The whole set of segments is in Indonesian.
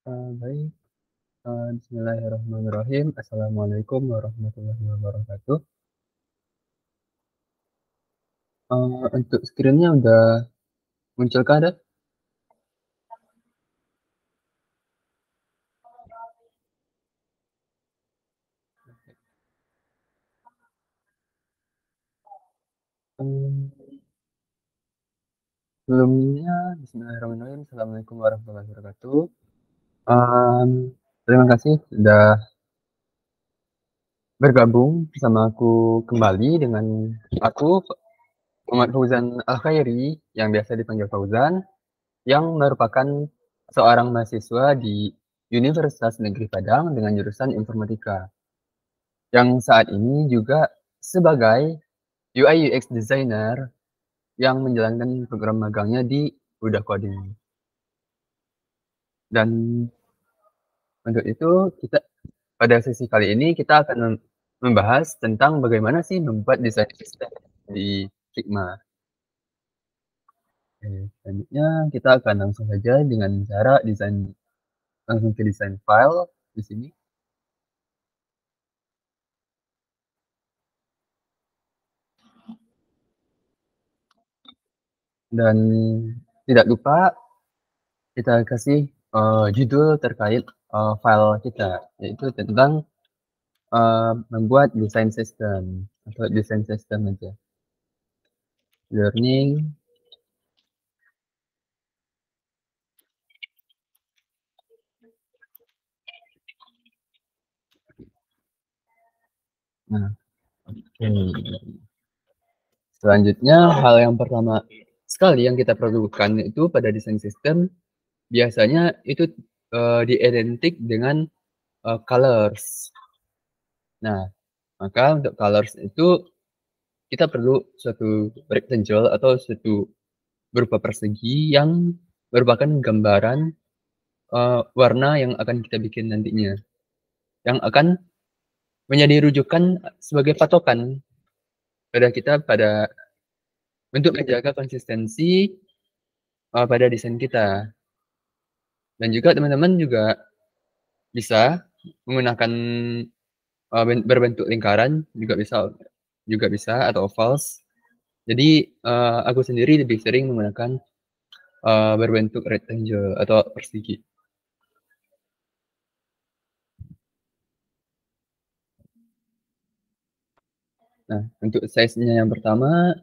Baik, bismillahirrahmanirrahim. Assalamualaikum warahmatullahi wabarakatuh. Untuk screen-nya udah munculkah, Dad? Mmm, Sebelumnya bismillahirrahmanirrahim, assalamualaikum warahmatullahi wabarakatuh. Mmm, Terima kasih sudah bergabung bersama aku kembali dengan aku, Muhammad Fauzan Al-Khairi, yang biasa dipanggil Fauzan, yang merupakan seorang mahasiswa di Universitas Negeri Padang dengan jurusan Informatika, yang saat ini juga sebagai UI UX designer yang menjalankan program magangnya di Udah Coding. Dan untuk itu kita pada sesi kali ini kita akan membahas tentang bagaimana sih membuat desain sistem di Figma. Oke, selanjutnya kita akan langsung saja dengan cara langsung ke desain file di sini. Dan tidak lupa kita kasih judul terkait file kita, yaitu tentang membuat desain sistem atau desain sistem aja. Learning. Nah, oke. Selanjutnya, hal yang pertama sekali yang kita perlukan itu pada desain sistem, biasanya itu diidentik dengan colors. Nah, maka untuk colors itu kita perlu suatu rectangle atau suatu berupa persegi yang merupakan gambaran warna yang akan kita bikin nantinya, yang akan menjadi rujukan sebagai patokan pada kita untuk menjaga konsistensi pada desain kita. Dan juga teman-teman juga bisa menggunakan berbentuk lingkaran juga bisa atau ovals. Jadi aku sendiri lebih sering menggunakan berbentuk rectangle atau persegi. Nah, untuk size-nya yang pertama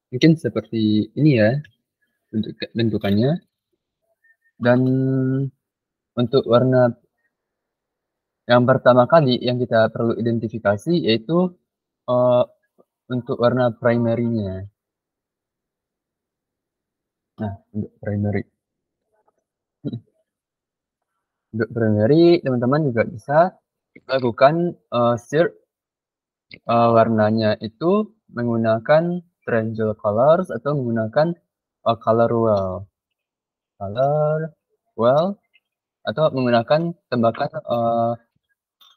mungkin seperti ini ya bentukannya. Dan untuk warna yang pertama kali yang kita perlu identifikasi yaitu uh, untuk warna primary-nya. Nah, untuk primary teman-teman juga bisa lakukan search warnanya itu menggunakan triangle colors atau menggunakan color wheel atau menggunakan tembakan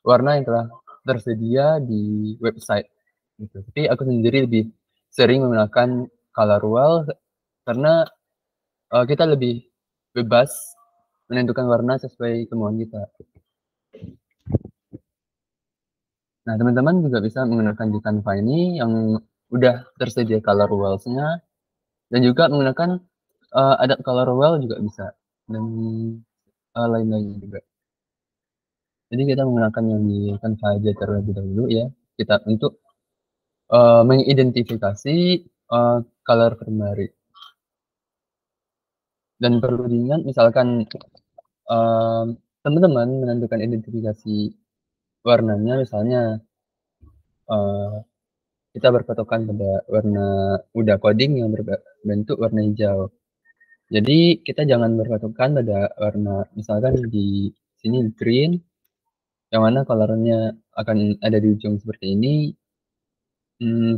warna yang telah tersedia di website gitu. Tapi aku sendiri lebih sering menggunakan color wheel karena kita lebih bebas menentukan warna sesuai kemauan kita. Nah, teman-teman juga bisa menggunakan di Canva ini yang udah tersedia color wheels-nya dan juga menggunakan ada color wheel juga bisa dan lain-lain juga. Jadi kita menggunakan yang di Canva aja terlebih dahulu ya. Kita untuk mengidentifikasi color primary. Dan perlu diingat misalkan teman-teman menentukan identifikasi warnanya misalnya kita berpatokan pada warna udah coding yang berbentuk warna hijau. Jadi kita jangan berpatokan pada warna misalkan di sini green yang mana colornya akan ada di ujung seperti ini.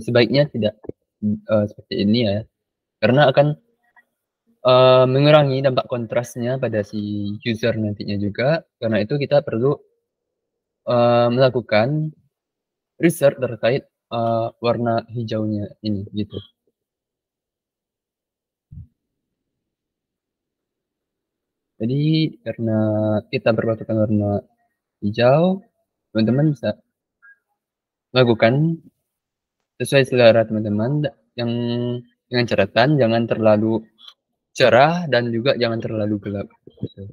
Sebaiknya tidak seperti ini ya, karena akan mengurangi dampak kontrasnya pada si user nantinya juga. Karena itu kita perlu melakukan research terkait warna hijaunya ini gitu. Jadi karena kita berpatokan warna hijau, teman-teman bisa lakukan sesuai selera teman-teman yang dengan catatan jangan terlalu cerah dan juga jangan terlalu gelap, gitu.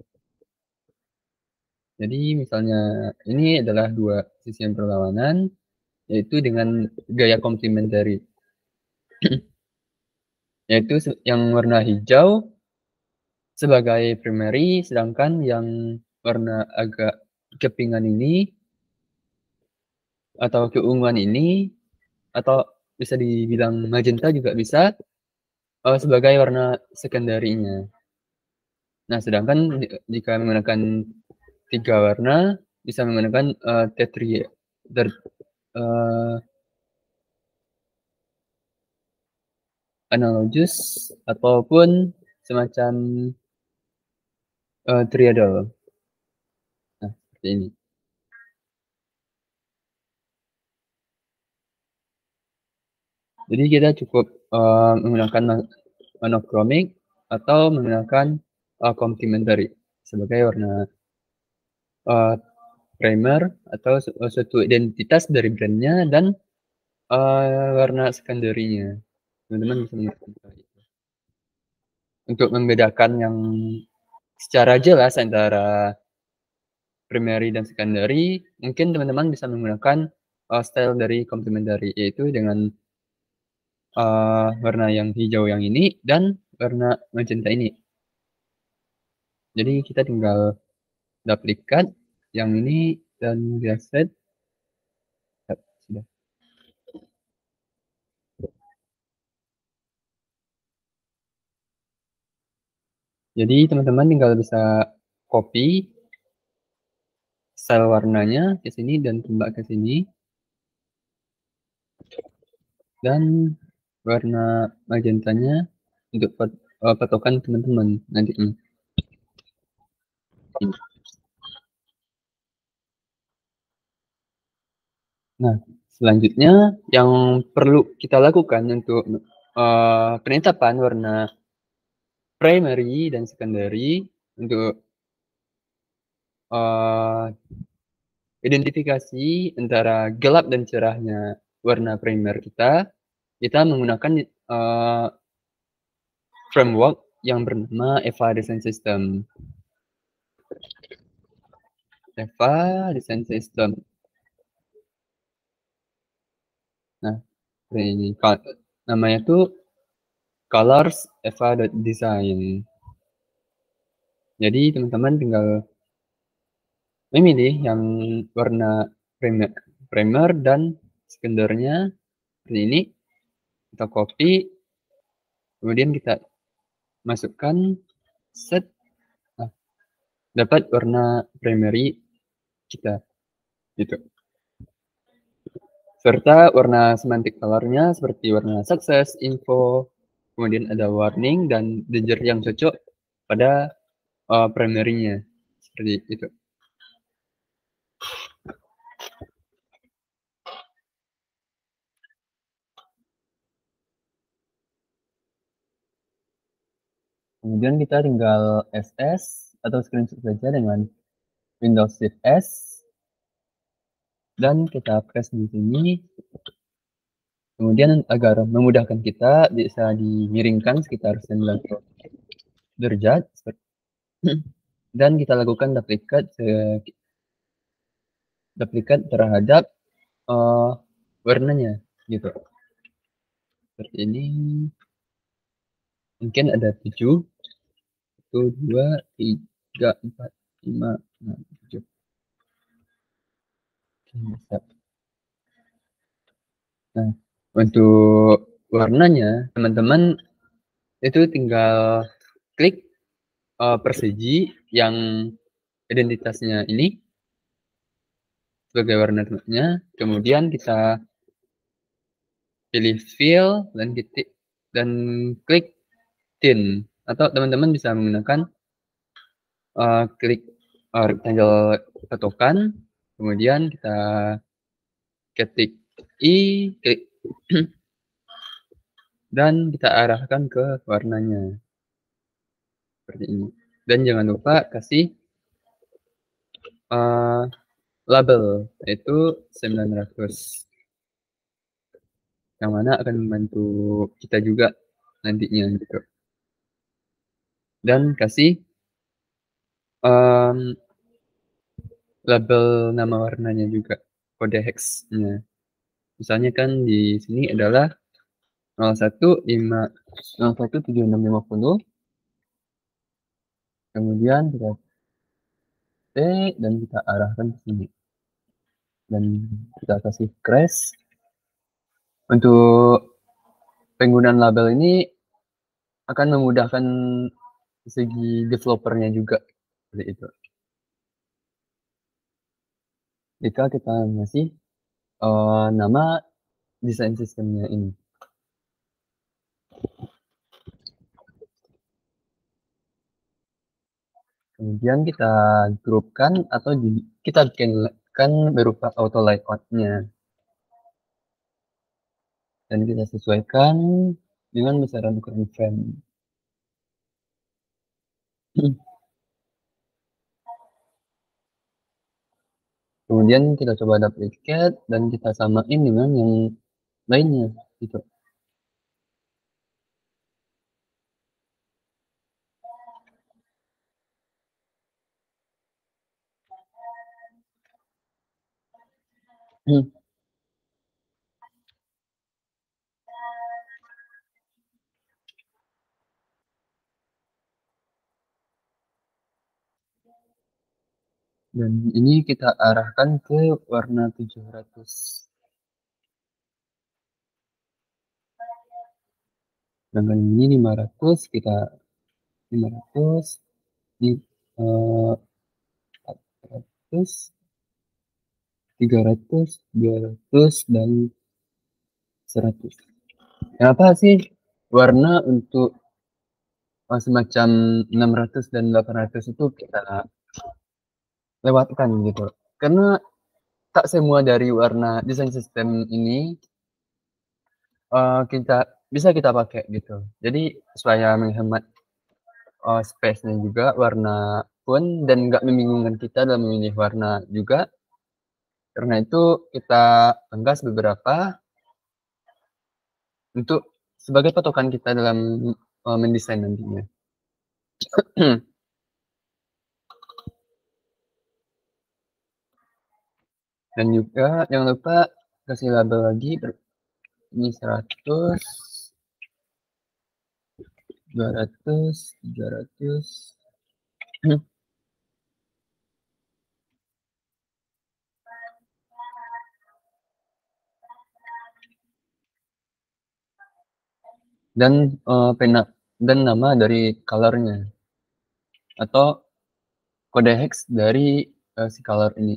Jadi misalnya ini adalah dua sisi yang berlawanan, yaitu dengan gaya komplementari, yaitu yang warna hijau sebagai primary, sedangkan yang warna agak kepingan ini atau keunguan ini atau bisa dibilang magenta juga bisa sebagai warna sekunderinya. Nah, sedangkan jika menggunakan tiga warna bisa menggunakan tetri analogous ataupun semacam triadal. Nah, seperti ini. Jadi kita cukup menggunakan monochromik atau menggunakan complementary sebagai warna primer atau suatu identitas dari brandnya dan warna secondary-nya. Teman-teman bisa menggunakan itu. Untuk membedakan yang secara jelas antara primary dan secondary, mungkin teman-teman bisa menggunakan style dari complementary, yaitu dengan warna yang hijau yang ini dan warna magenta ini. Jadi kita tinggal duplikat yang ini dan dia set. Sudah. Jadi teman-teman tinggal bisa copy style warnanya ke sini dan tembak ke sini. Dan warna magentanya untuk patokan teman-teman nantinya. Nah, selanjutnya yang perlu kita lakukan untuk penetapan warna primary dan secondary untuk identifikasi antara gelap dan cerahnya warna primer kita menggunakan framework yang bernama EVA Design System. EVA Design System. Nah, ini namanya tuh Colors EVA Design. Jadi teman-teman tinggal memilih yang warna primer dan sekundernya seperti ini. Kita copy, kemudian kita masukkan set, nah, dapat warna primary kita gitu. Serta warna semantik colornya seperti warna success, info, kemudian ada warning dan danger yang cocok pada primary-nya seperti itu. Kemudian kita tinggal SS atau screenshot saja dengan Windows Shift S dan kita press di sini. Kemudian agar memudahkan kita bisa dimiringkan sekitar 90 derajat dan kita lakukan duplikat terhadap warnanya gitu. Seperti ini. Mungkin ada 7. 1, 2, 3, 4, 5, 6, 7. Nah, untuk warnanya teman-teman itu tinggal klik persegi yang identitasnya ini sebagai warna tempatnya, kemudian kita pilih fill dan klik tint, atau teman-teman bisa menggunakan klik rectangle patokan, kemudian kita ketik I, klik dan kita arahkan ke warnanya seperti ini. Dan jangan lupa kasih label, yaitu 900, yang mana akan membantu kita juga nantinya gitu. Dan kasih label nama warnanya juga, kode hex-nya. Misalnya kan di sini adalah 017650, kemudian kita T dan kita arahkan ke sini. Dan kita kasih crash. Untuk penggunaan label ini akan memudahkan segi developernya juga, seperti itu. Jika kita ngasih nama desain sistemnya ini. Kemudian kita grupkan atau kita bikinkan berupa auto layout-nya. Dan kita sesuaikan dengan besaran ukuran frame. Kemudian kita coba duplicate dan kita samain dengan yang lainnya gitu. Dan ini kita arahkan ke warna 700. Dengan ini 500, kita 500, di 400, 300, 200, dan 100. Kenapa sih warna untuk semacam 600 dan 800 itu kita lewatkan gitu? Karena tak semua dari warna desain sistem ini kita bisa kita pakai gitu. Jadi supaya menghemat space-nya juga, warna pun, dan nggak membingungkan kita dalam memilih warna juga. Karena itu kita pangkas beberapa untuk sebagai patokan kita dalam mendesain nantinya. Dan juga jangan lupa kasih label lagi, ini 100, 200, 300. Dan pena dan nama dari colornya atau kode hex dari si color ini.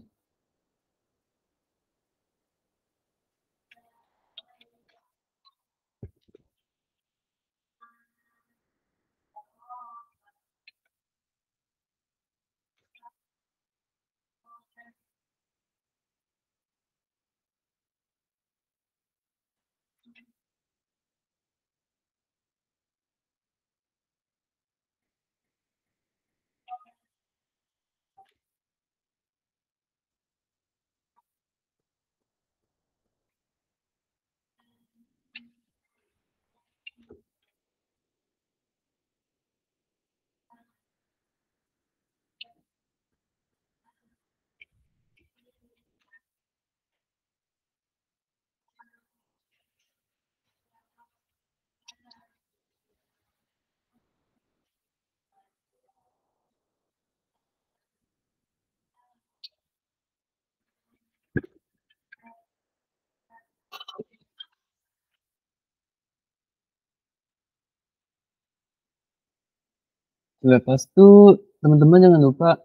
Lepas itu teman-teman jangan lupa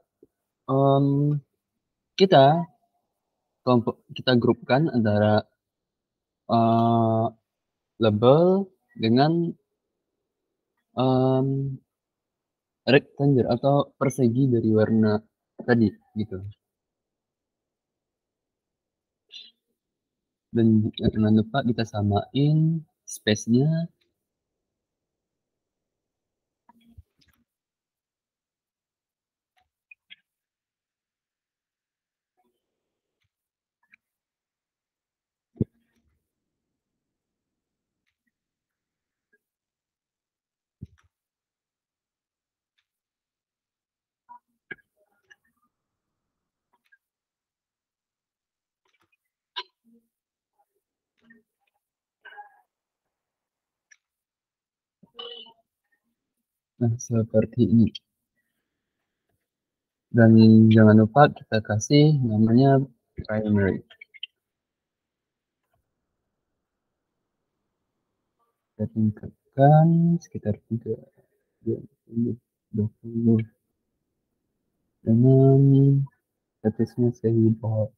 kita kita grupkan antara label dengan rectangle atau persegi dari warna tadi gitu. Dan jangan lupa kita samain space-nya. Nah, seperti ini. Dan jangan lupa kita kasih namanya primary. Kita tingkatkan sekitar 20 dengan statusnya stable.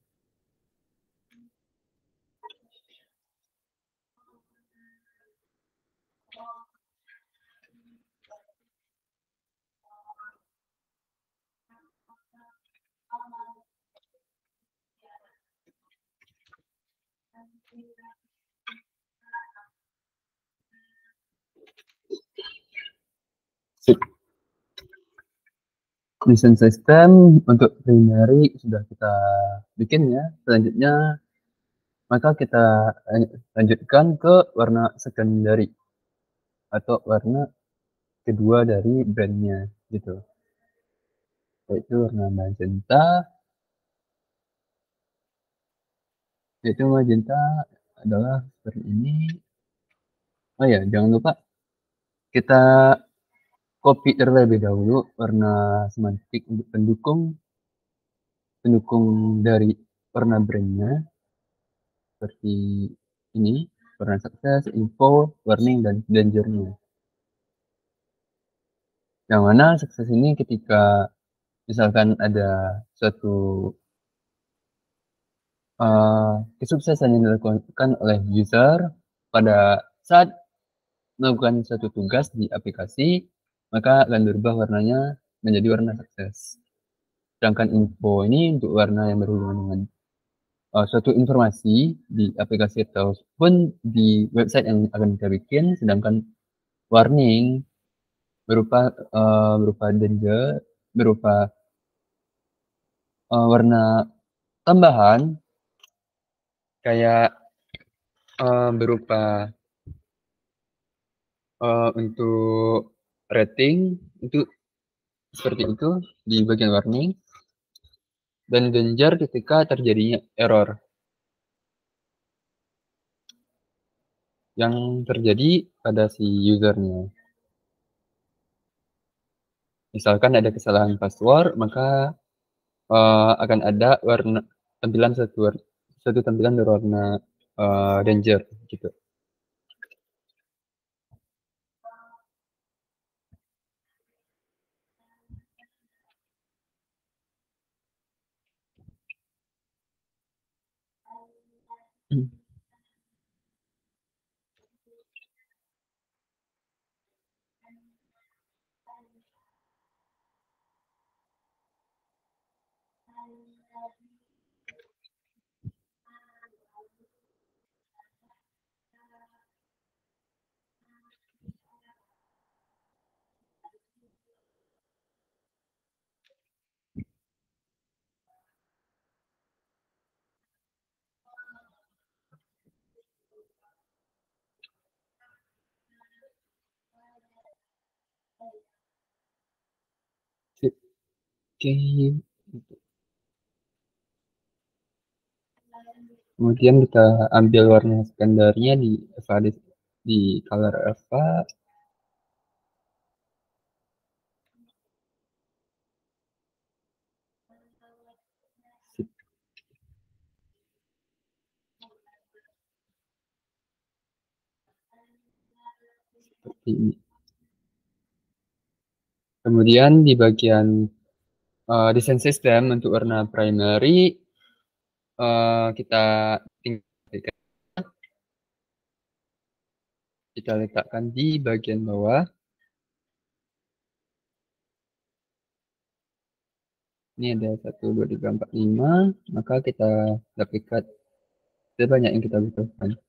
Sip. Mission system untuk primary sudah kita bikin ya. Selanjutnya maka kita lanjutkan ke warna secondary atau warna kedua dari brandnya gitu, yaitu warna magenta. Yaitu magenta adalah seperti ini. Oh ya, jangan lupa kita copy terlebih dahulu warna semantik untuk pendukung dari warna brandnya seperti ini, warna sukses, info, warning, dan dangernya. Yang mana sukses ini ketika misalkan ada suatu kesuksesan yang dilakukan oleh user pada saat melakukan suatu tugas di aplikasi, maka akan berubah warnanya menjadi warna sukses. Sedangkan info ini untuk warna yang berhubungan dengan suatu informasi di aplikasi ataupun di website yang akan kita bikin. Sedangkan warning berupa danger, berupa warna tambahan kayak berupa untuk rating itu seperti itu di bagian warning, dan danger ketika terjadinya error yang terjadi pada si usernya. Misalkan ada kesalahan password, maka akan ada warna tampilan satu tampilan berwarna danger gitu. Oke, kemudian kita ambil warna sekundernya di Eva di color Eva. Seperti ini. Kemudian di bagian desain sistem untuk warna primary kita tinggalkan, kita letakkan di bagian bawah. Ini ada 1, 2, 3, 4, 5. Maka kita dapatkan sebanyak yang kita butuhkan.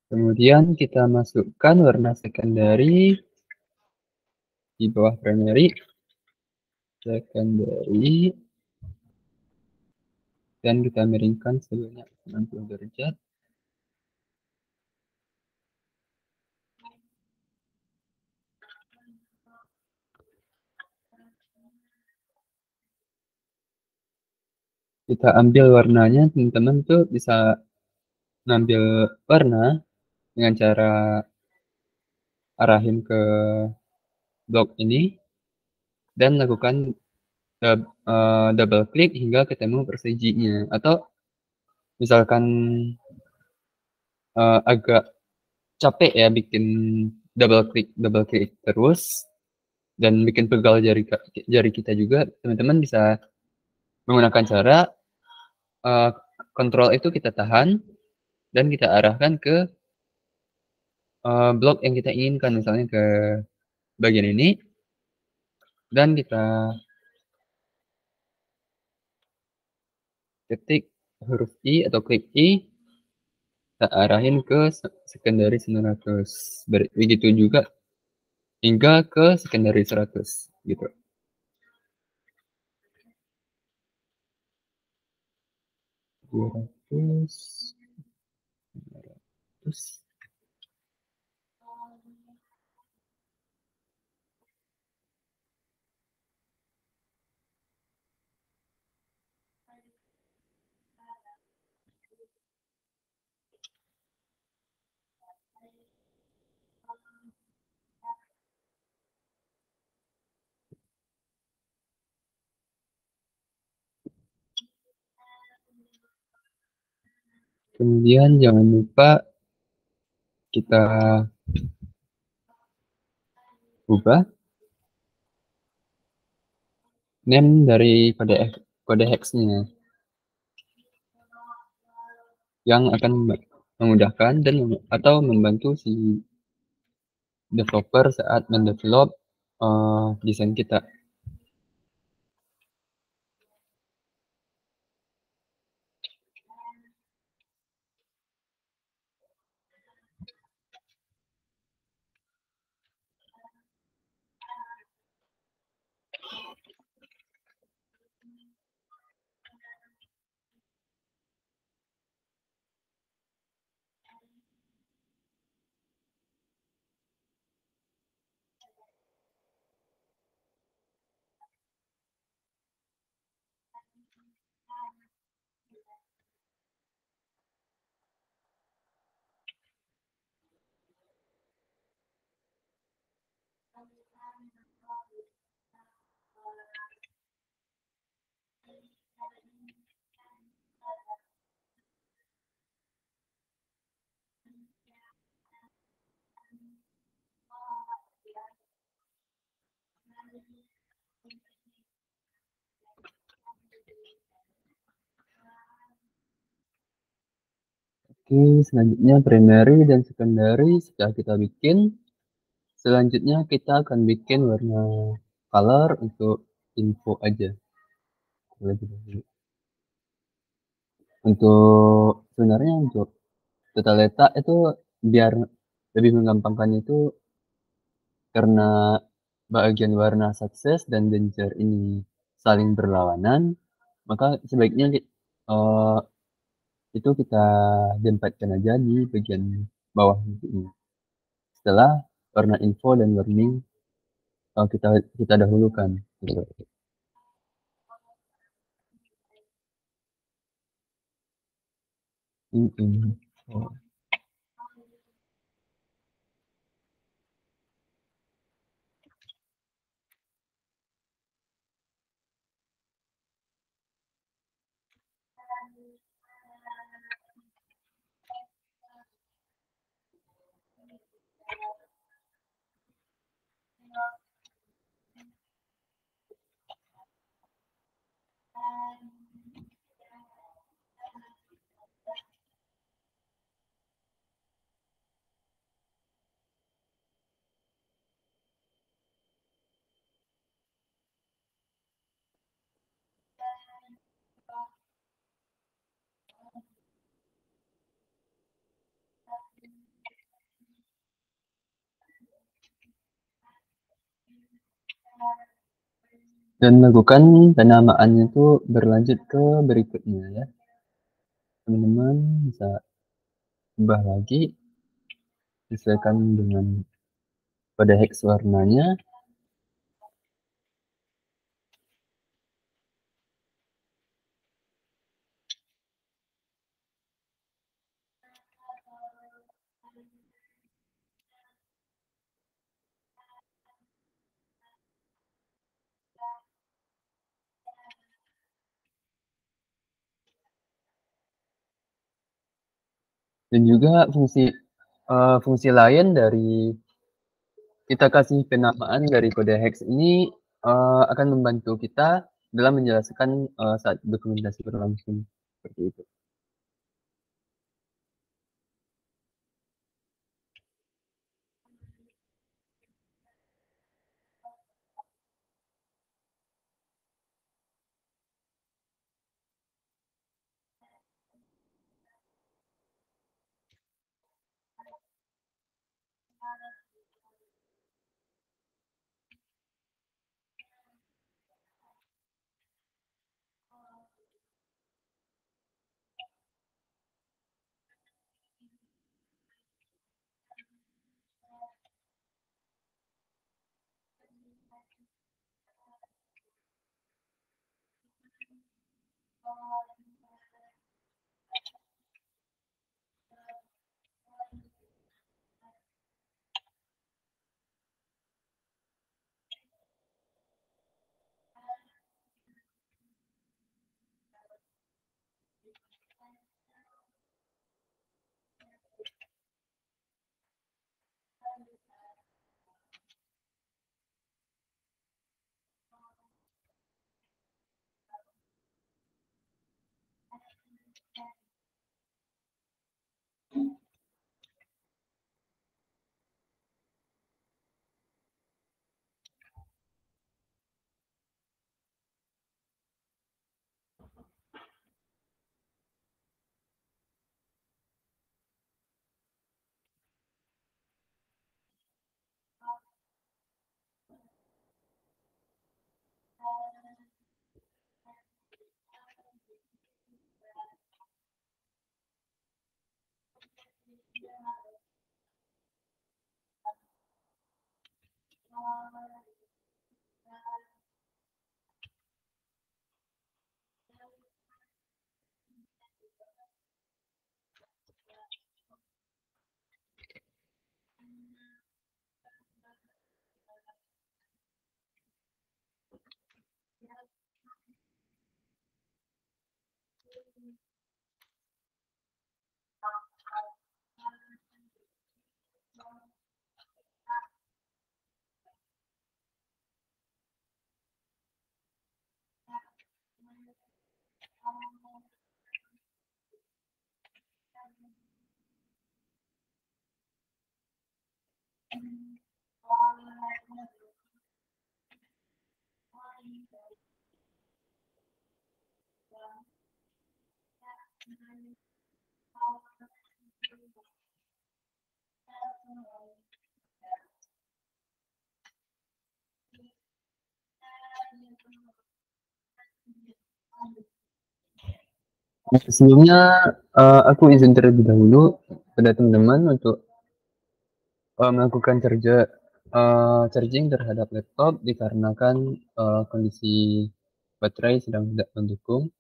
Kemudian kita masukkan warna secondary di bawah primary, secondary, dan kita miringkan sebanyak 90 derajat. kita ambil warnanya, teman-teman tuh bisa ngambil warna dengan cara arahin ke blok ini dan lakukan double klik hingga ketemu perseginya. Atau misalkan agak capek ya bikin double klik terus dan bikin pegal jari kita juga, teman-teman bisa menggunakan cara uh, kontrol itu kita tahan dan kita arahkan ke blok yang kita inginkan, misalnya ke bagian ini, dan kita ketik huruf I atau klik I, kita arahin ke secondary 900. Begitu juga hingga ke secondary 100 gitu. 200, 500. Kemudian jangan lupa kita ubah name dari kode hex-nya yang akan memudahkan dan atau membantu si developer saat mendevelop desain kita. Oke, selanjutnya primary dan secondary sudah kita bikin. Selanjutnya kita akan bikin warna color untuk info aja. Untuk sebenarnya untuk tata letak itu biar lebih menggampangkan itu, karena bagian warna sukses dan danger ini saling berlawanan, maka sebaiknya eh, itu kita dempatkan aja di bagian bawah ini. Setelah warna info dan warning kita kita dahulukan. Gitu. Ini. Oh. Dan lakukan penamaannya itu berlanjut ke berikutnya ya. Teman-teman bisa ubah lagi, sesuaikan dengan kode hex warnanya. Dan juga fungsi lain dari kita kasih penamaan dari kode hex ini, akan membantu kita dalam menjelaskan, saat dokumentasi berlangsung, seperti itu. Sebelumnya, aku izin terlebih dahulu pada teman-teman untuk, melakukan charging terhadap laptop dikarenakan, kondisi baterai sedang tidak mendukung.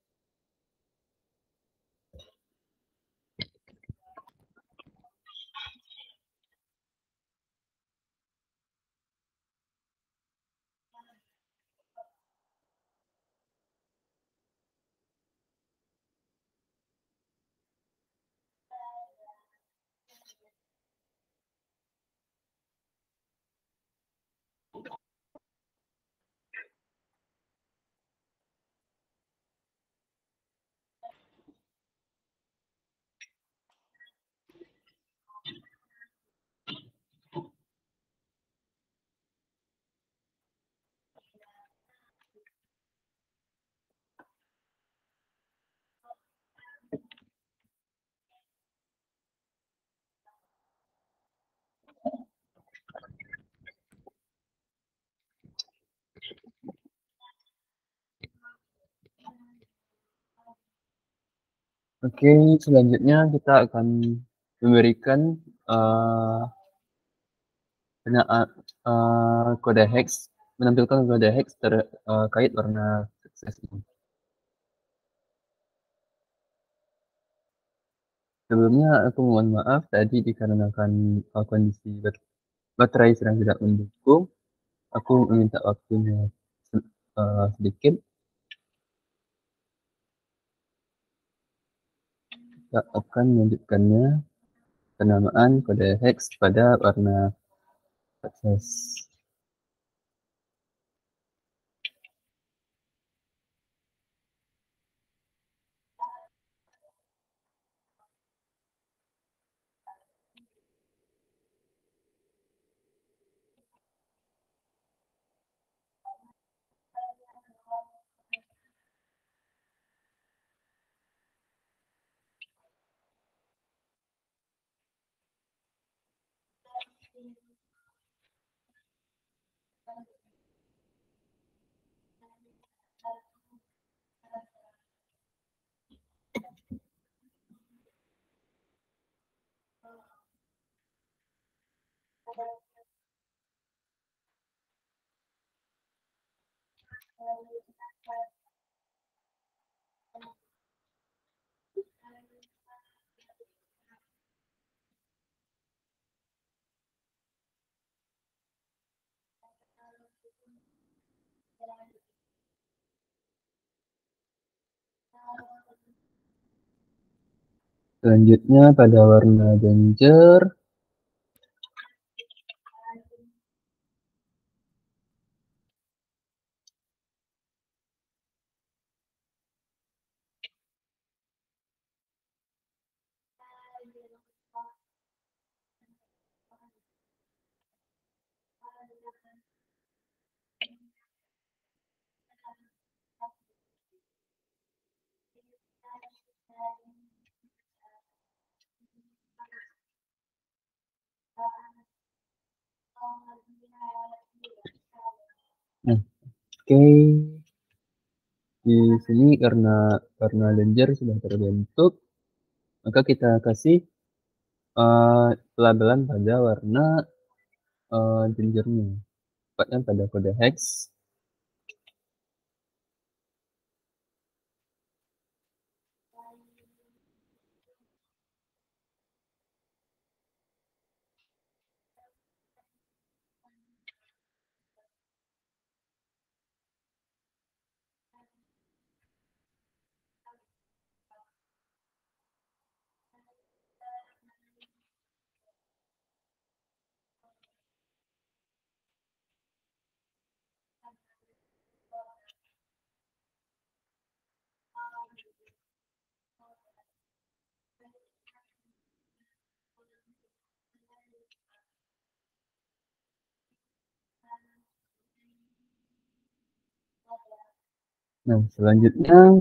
Oke, selanjutnya kita akan memberikan, eee, kode hex, menampilkan kode hex terkait warna sukses ini. Sebelumnya aku mohon maaf tadi dikarenakan, kondisi baterai sedang tidak mendukung, aku meminta waktunya sedikit, kita akan melanjutkannya. penamaan kode hex pada warna sukses. Selanjutnya pada warna danger, nah, oke, di sini karena warna danger sudah terbentuk, maka kita kasih pelabelan pada warna dangernya, tepatnya pada kode hex. Nah, selanjutnya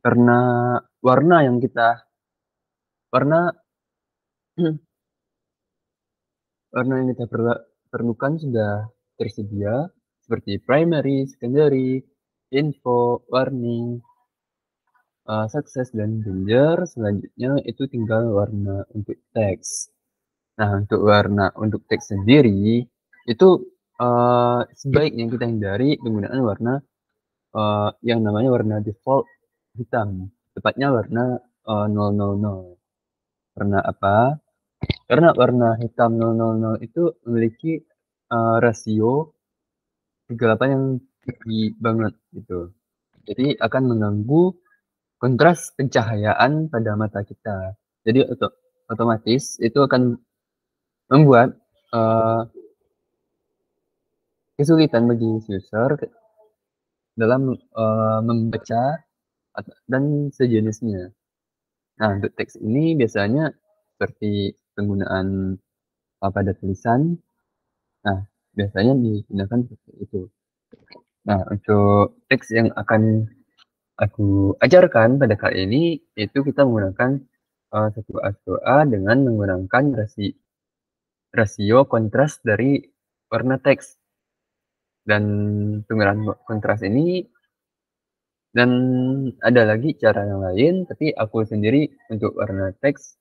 karena warna yang kita warna warna yang kita perlukan sudah tersedia seperti primary, secondary, info, warning, sukses dan danger. Selanjutnya itu tinggal warna untuk teks. Nah, untuk warna untuk teks sendiri itu sebaiknya kita hindari penggunaan warna yang namanya warna default hitam, tepatnya warna 000. Karena apa? Karena warna hitam 000 itu memiliki rasio kegelapan yang tinggi banget gitu. Jadi akan mengganggu kontras pencahayaan pada mata kita. Jadi otomatis itu akan membuat kesulitan bagi user dalam membaca dan sejenisnya. Nah, untuk teks ini biasanya seperti penggunaan pada tulisan. Nah, biasanya digunakan seperti itu. Nah, untuk teks yang akan aku ajarkan pada kali ini, yaitu kita menggunakan satu A dengan menggunakan rasio kontras dari warna teks. Dan penggunaan kontras ini, dan ada lagi cara yang lain, tapi aku sendiri untuk warna teks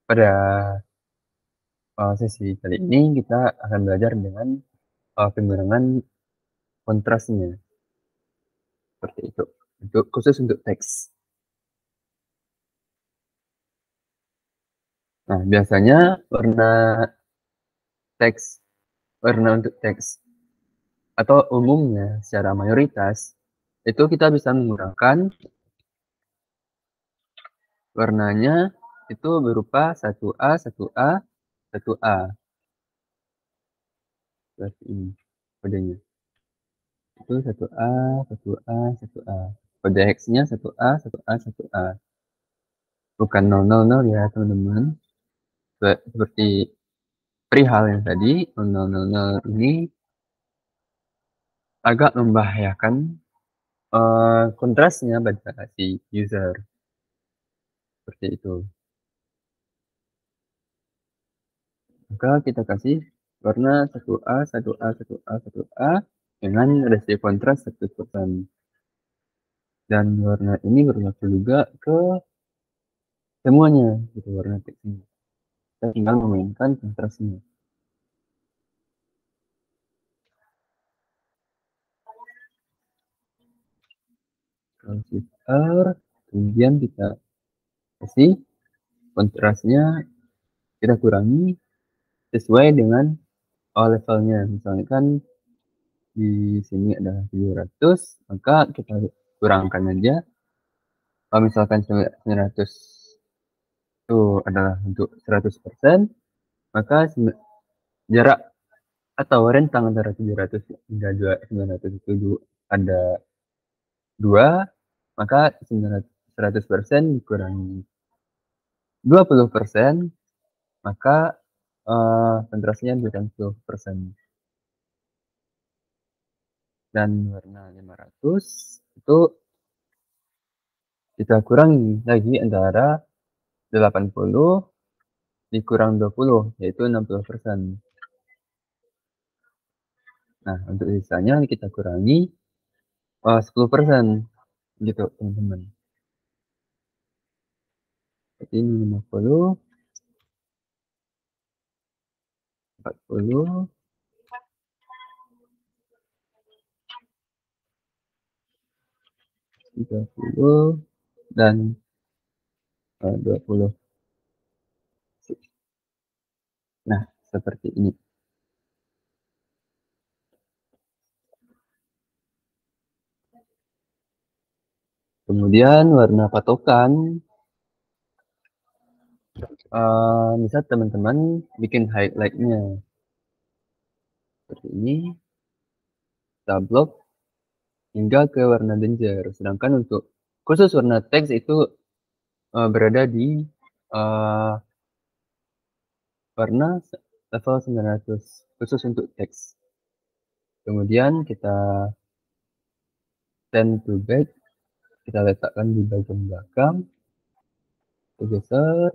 pada sesi kali ini kita akan belajar dengan penggunaan kontrasnya seperti itu. Untuk khusus untuk teks. Nah, biasanya teks warna untuk teks atau umumnya secara mayoritas itu kita bisa menggunakan warnanya itu berupa 1A, 1A, 1A. Seperti ini kodenya. Itu 1A, 1A, 1A. Kode hexnya 1A, 1A, 1A. Bukan 000 ya teman-teman. Seperti perihal yang tadi, 000 ini agak membahayakan kontrasnya pada si user. Seperti itu. Maka kita kasih warna 1A, 1A, 1A, 1A dengan rasio kontras 100%. Dan warna ini berlaku juga ke semuanya, gitu warna teksnya. Kita tinggal memainkan kontrasnya. Kalau shift R, kemudian kita kasih kontrasnya, kita kurangi sesuai dengan levelnya. Misalnya kan di sini ada 700, maka kita kurangkan aja. Kalau misalkan 900 itu adalah untuk 100%, maka jarak atau rentang antara 700 hingga 900 itu ada 2, maka 100% dikurangi 20%, maka kontrasnya 20%. Dan warna 500 itu kita kurangi lagi antara 80 dikurang 20, yaitu 60%. Nah, untuk sisanya kita kurangi 10%, gitu teman-teman. Jadi ini 50, 40, 30, dan 20. Nah, seperti ini. Kemudian warna patokan, bisa teman-teman bikin highlight-nya. Seperti ini. Kita blok hingga ke warna danger. Sedangkan untuk khusus warna teks itu berada di warna level 900 khusus untuk teks. Kemudian kita send to back, kita letakkan di bagian belakang, kita geser,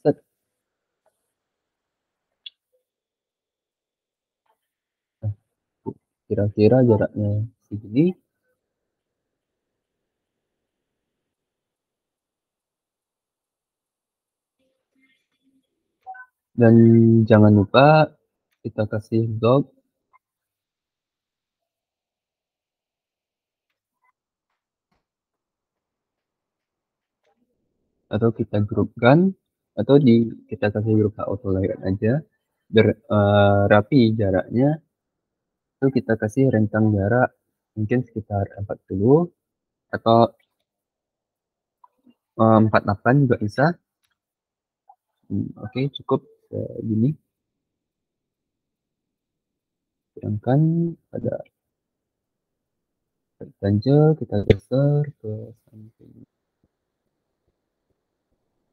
set. Nah, kira-kira jaraknya segini. Dan jangan lupa kita kasih blok atau kita grupkan atau kita kasih grup auto layout aja biar rapi jaraknya. Itu kita kasih rentang jarak mungkin sekitar 40 atau 48 juga bisa. Oke, cukup gini. Sedangkan pada rectangle kita geser ke samping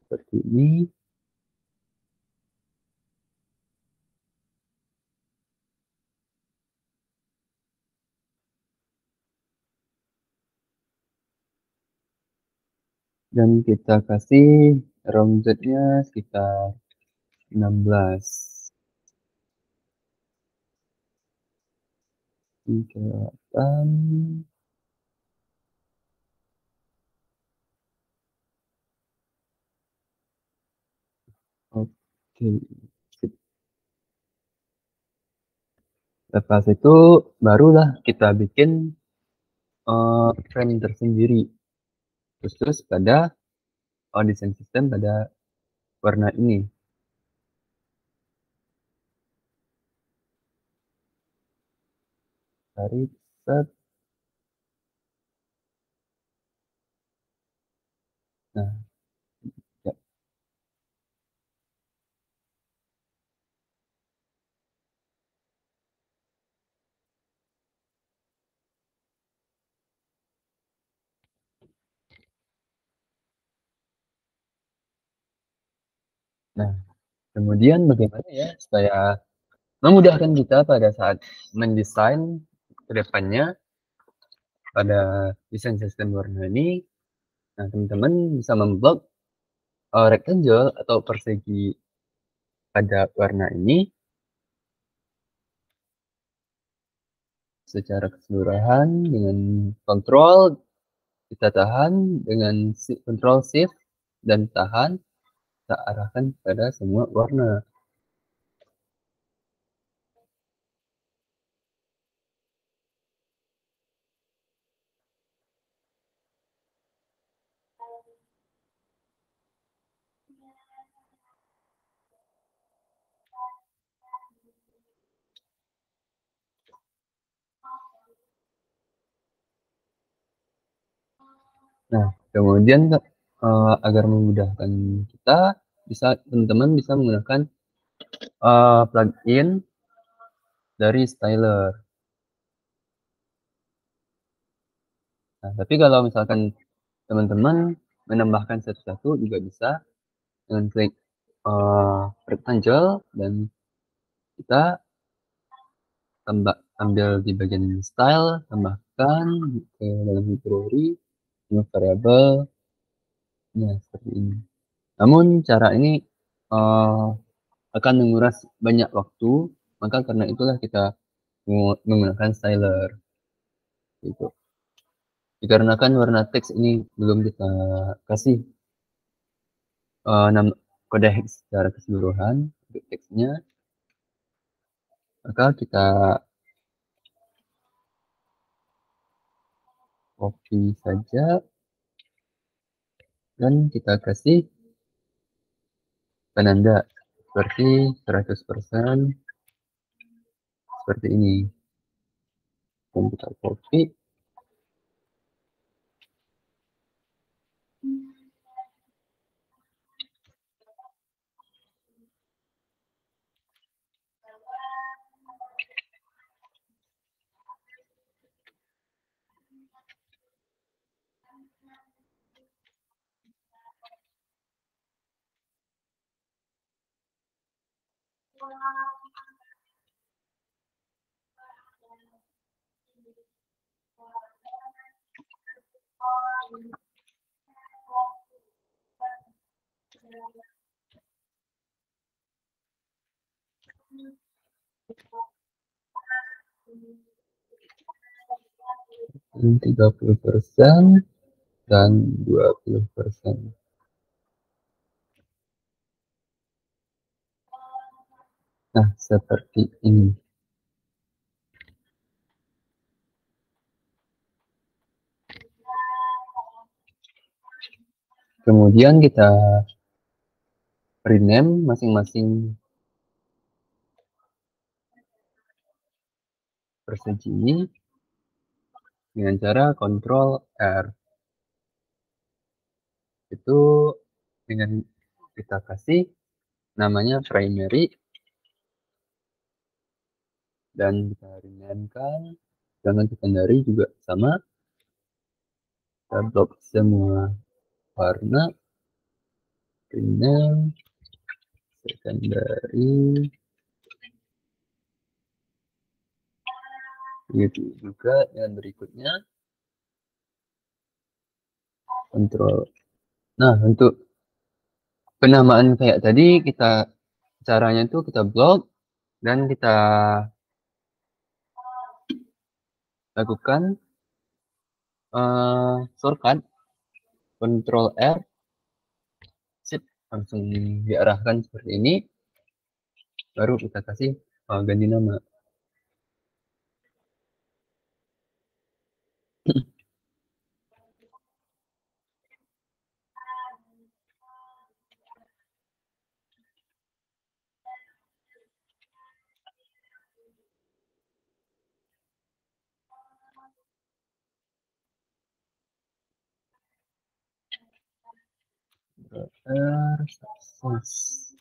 seperti ini. Dan kita kasih roundednya sekitar 16. Kelihatan. Oke. Sip. Lepas itu barulah kita bikin frame tersendiri khusus pada desain sistem pada warna ini. Tarik set. Nah, Nah, kemudian bagaimana ya supaya memudahkan kita pada saat mendesain ke depannya pada desain sistem warna ini. Nah, teman-teman bisa memblok rectangle atau persegi pada warna ini secara keseluruhan dengan kontrol, kita tahan dengan kontrol shift dan tahan, kita arahkan pada semua warna. Nah, kemudian agar memudahkan kita, teman-teman bisa menggunakan plugin dari styler. Nah, tapi kalau misalkan teman-teman menambahkan satu-satu juga bisa dengan klik rectangle dan kita ambil di bagian style, tambahkan ke dalam library, variabel, ya seperti ini. Namun cara ini uh, akan menguras banyak waktu, maka karena itulah kita menggunakan styler. Gitu. Dikarenakan warna teks ini belum kita kasih kode hex secara keseluruhan untuk teksnya, maka kita copy saja dan kita kasih penanda seperti 100% seperti ini. Dan kita copy. Dan 30% dan 20%. Nah, seperti ini. Kemudian kita rename masing-masing persegi ini dengan cara Ctrl R. Itu dengan kita kasih namanya primary dan kita rename-kan, jangan secondary juga sama. Kita blok semua warna, rename, secondary, gitu juga dan berikutnya kontrol. Nah, untuk penamaan kayak tadi caranya itu kita blok dan kita lakukan shortcut Ctrl R, sip, langsung diarahkan seperti ini. Baru kita kasih ganti nama. Sukses.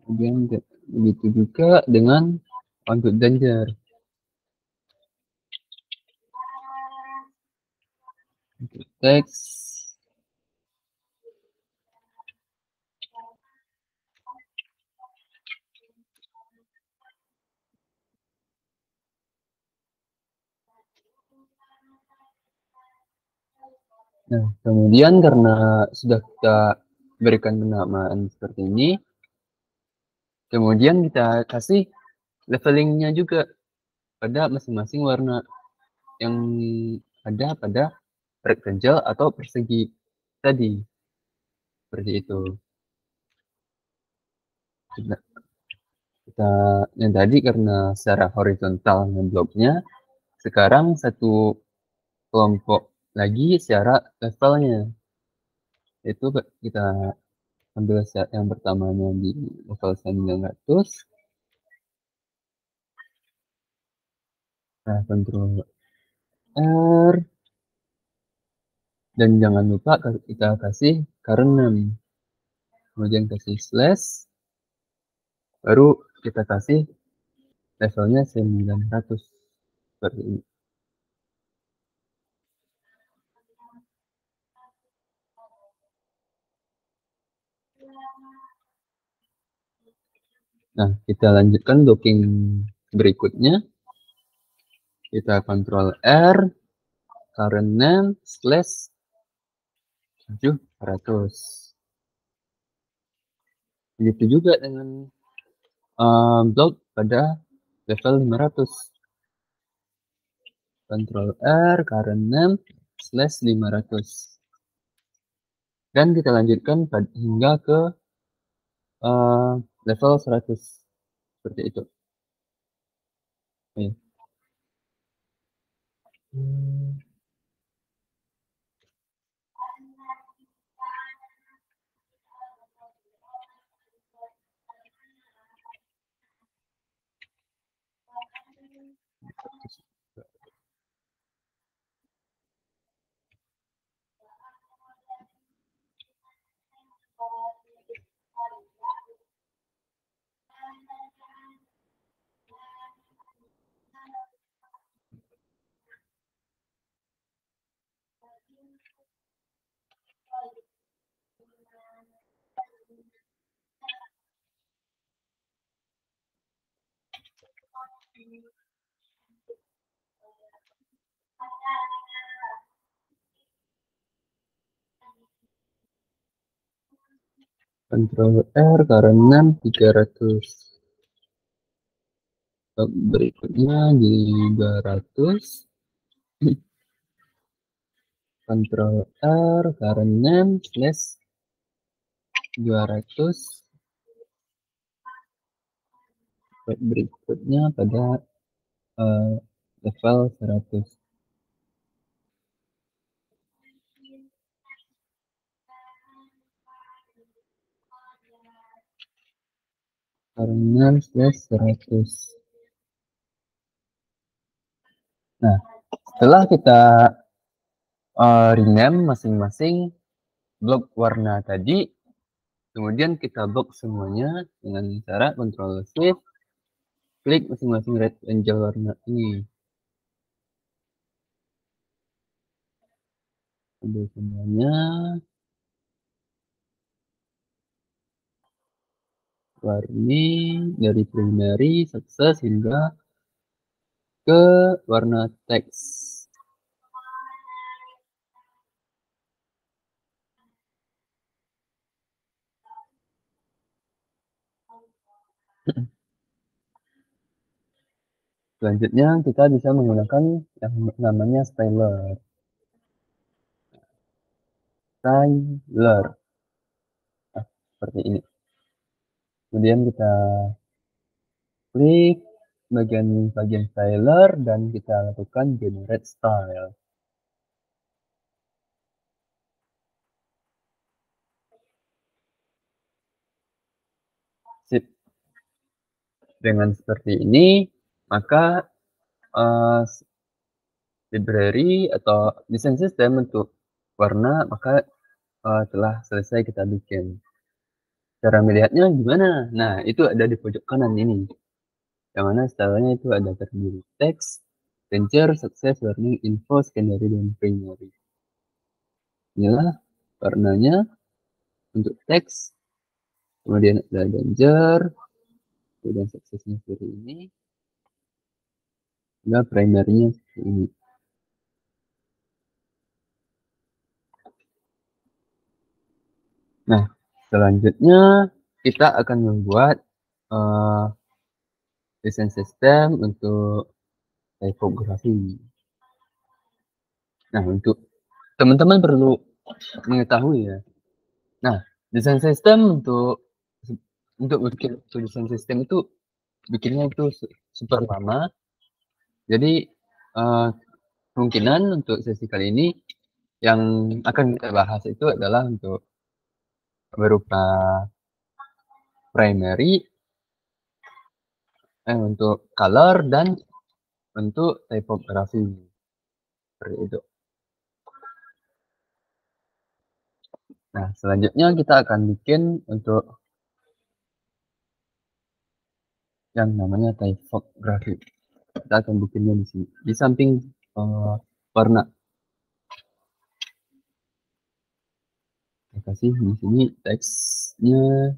Kemudian begitu juga dengan untuk danger. Untuk teks Nah, kemudian karena sudah kita berikan penamaan seperti ini, kemudian kita kasih levelingnya juga pada masing-masing warna yang ada pada rectangle atau persegi tadi. Seperti itu. Kita, kita yang tadi karena secara horizontal bloknya, sekarang satu kelompok lagi secara levelnya. Itu kita ambil yang pertamanya di level 900. Nah, Ctrl R. Dan jangan lupa kita kasih karena kemudian kasih slash, baru kita kasih levelnya 900 seperti ini. Nah, kita lanjutkan docking berikutnya. Kita Ctrl R, current name slash 700. Begitu juga dengan blok pada level 500. Ctrl R, current name slash 500. Dan kita lanjutkan hingga ke level 100. Seperti itu. Oke. Ctrl R karena 300. Berikutnya di 200. Ctrl R karena slash 200. Berikutnya pada level 100. Karena slash 100. Nah, setelah kita rename masing-masing blok warna tadi, kemudian kita blok semuanya dengan cara Ctrl Shift, klik masing-masing rectangle warna ini. Ambil semuanya. Warni dari primary sukses hingga ke warna teks. Selanjutnya kita bisa menggunakan yang namanya styler. Styler. Nah, seperti ini. Kemudian kita klik bagian styler dan kita lakukan generate style. Sip. Dengan seperti ini, maka library atau desain sistem untuk warna maka telah selesai kita bikin. Cara melihatnya gimana? Nah, itu ada di pojok kanan ini. Yang mana stylenya itu ada terdiri teks, ranger, success, warning, info, secondary, dan primary. Inilah warnanya untuk teks. Kemudian ada danger, kemudian successnya seperti ini. Dan primary-nya seperti ini. Nah, selanjutnya kita akan membuat uh, desain sistem untuk tipografi. Nah, untuk teman-teman perlu mengetahui ya. Nah, desain sistem untuk bikin desain sistem itu bikinnya itu super lama. Jadi uh, kemungkinan untuk sesi kali ini yang akan kita bahas itu adalah untuk berupa primary, untuk color dan untuk typography seperti itu. Nah, selanjutnya kita akan bikin untuk yang namanya typography. Kita akan bikinnya di sini, di samping warna. Kita kasih di sini teksnya.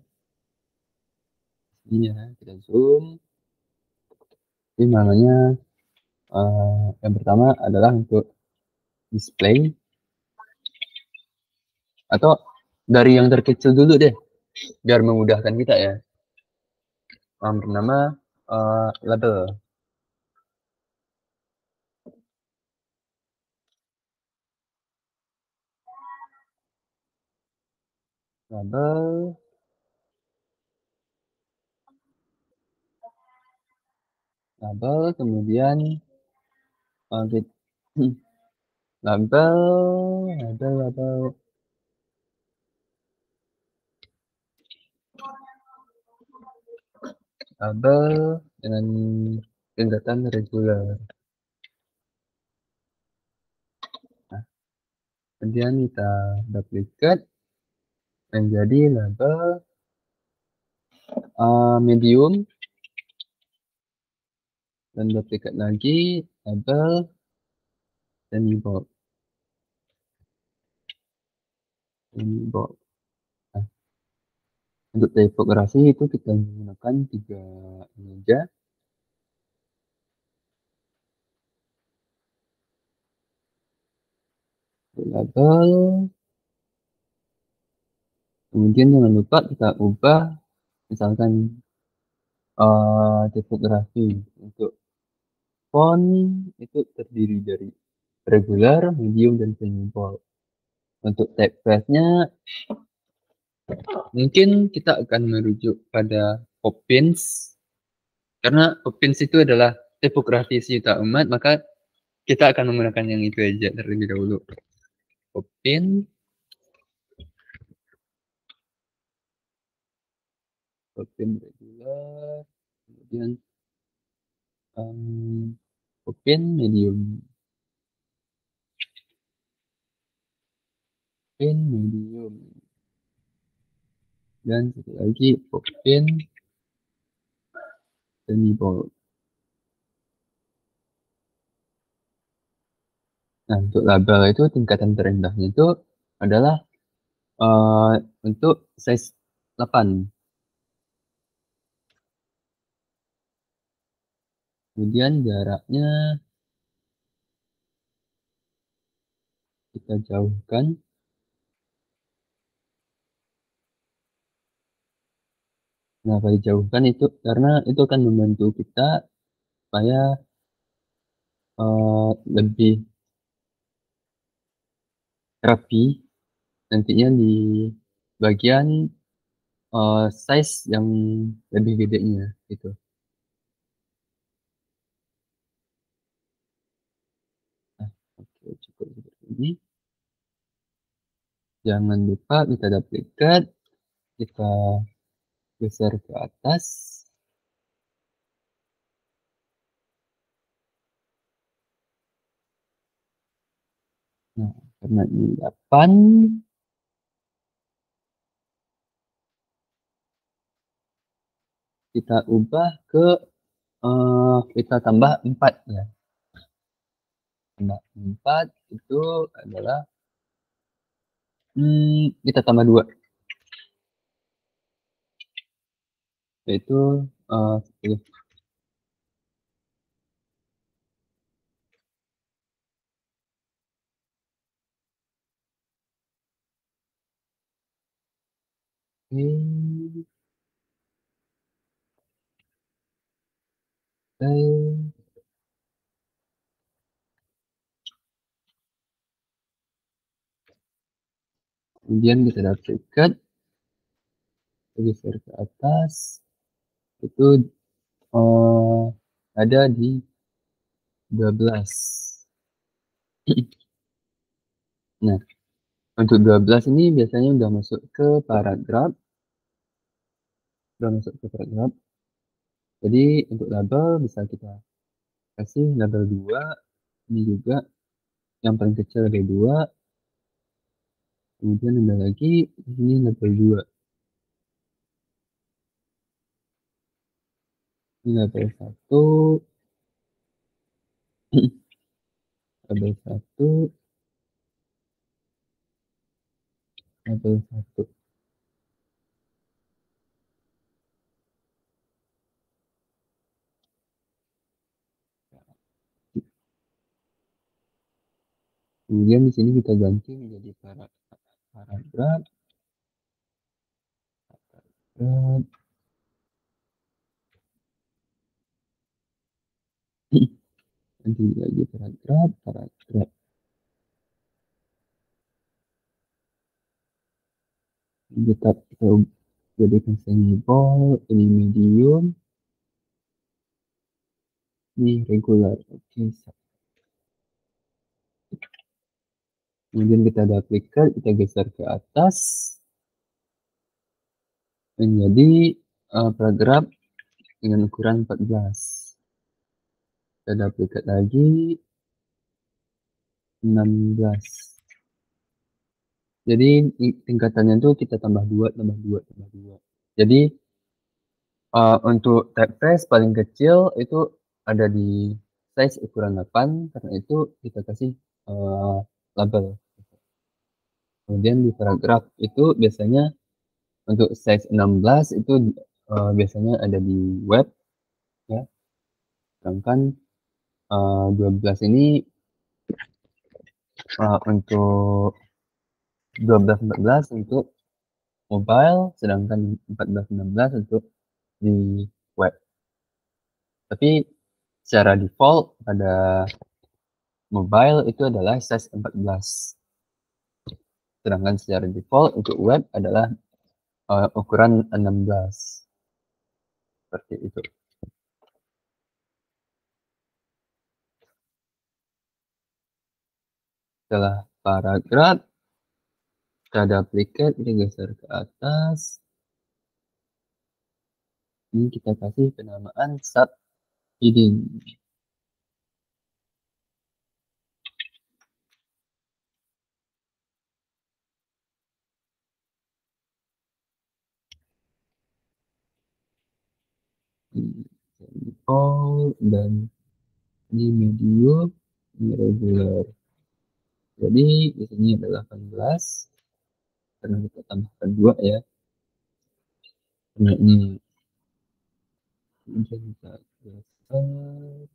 Ini ya, kita zoom. Ini namanya yang pertama adalah untuk display, atau dari yang terkecil dulu deh biar memudahkan kita ya. Yang bernama label. Label, kemudian label, label dengan tingkatan regular. Nah, kemudian kita duplicate menjadi label medium, dan duplicate lagi label semi bold. Nah, untuk tipografi itu kita menggunakan 3 meja. Label, kemudian jangan lupa kita ubah misalkan tipografi untuk font itu terdiri dari regular, medium, dan semi bold. Untuk typeface-nya mungkin kita akan merujuk pada Poppins, karena Poppins itu adalah tipografi Syuuta Umat, maka kita akan menggunakan yang itu aja terlebih dahulu. Poppins, regular, kemudian Poppins medium, dan satu lagi Poppins semi bold. Nah, untuk label itu tingkatan terendahnya itu adalah untuk size 8. Kemudian jaraknya kita jauhkan. Kenapa dijauhkan itu? Karena itu akan membantu kita supaya lebih rapi nantinya di bagian size yang lebih gedenya gitu. Nah, oke, cukup seperti ini. Jangan lupa kita duplicate, kita geser ke atas. Nah, karena ini 8, kita ubah ke kita tambah 4 ya. Tambah 4 itu adalah kita tambah 2, yaitu 10. Oke. Eh, Kemudian kita dapatkan, geser ke atas, itu eh, ada di 12. Nah, untuk 12 ini biasanya udah masuk ke paragraf, udah masuk ke paragraf. Jadi untuk label bisa kita kasih label 2, ini juga yang paling kecil ada 2, kemudian ada lagi ini label 2, ini label 1, label 1, label 1. Kemudian di sini kita ganti menjadi paragraf, paragraf. Nanti lagi paragraf, paragraf. Kita jadikan semibold, ini medium, ini regular. Oke, kemudian kita duplicate, kita geser ke atas menjadi paragraf dengan ukuran 14. Kita duplicate lagi 16. Jadi tingkatannya itu kita tambah 2, tambah 2, tambah 2. Jadi untuk typeface paling kecil itu ada di size ukuran 8, karena itu kita kasih label. Kemudian di paragraf itu biasanya untuk size 16 itu biasanya ada di web ya. Sedangkan 12 ini untuk 12-14 untuk mobile, sedangkan 14-16 untuk di web. Tapi secara default pada mobile itu adalah size 14. Sedangkan secara default untuk web adalah ukuran 16. Seperti itu. Setelah paragraf, kita duplicate, kita geser ke atas. Ini kita kasih penamaan subheading. Default dan ini medium, ini regular. Jadi di sini adalah 18 karena kita tambahkan 2 ya. Karena ini kemudian kita geser.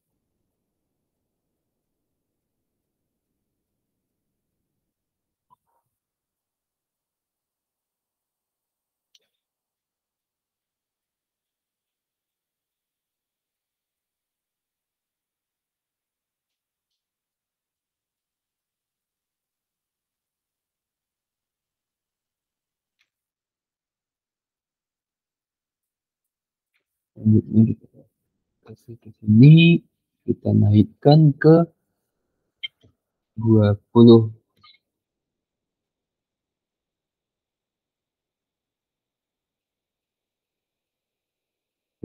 Selanjutnya kita kasih ke sini, kita naikkan ke 20.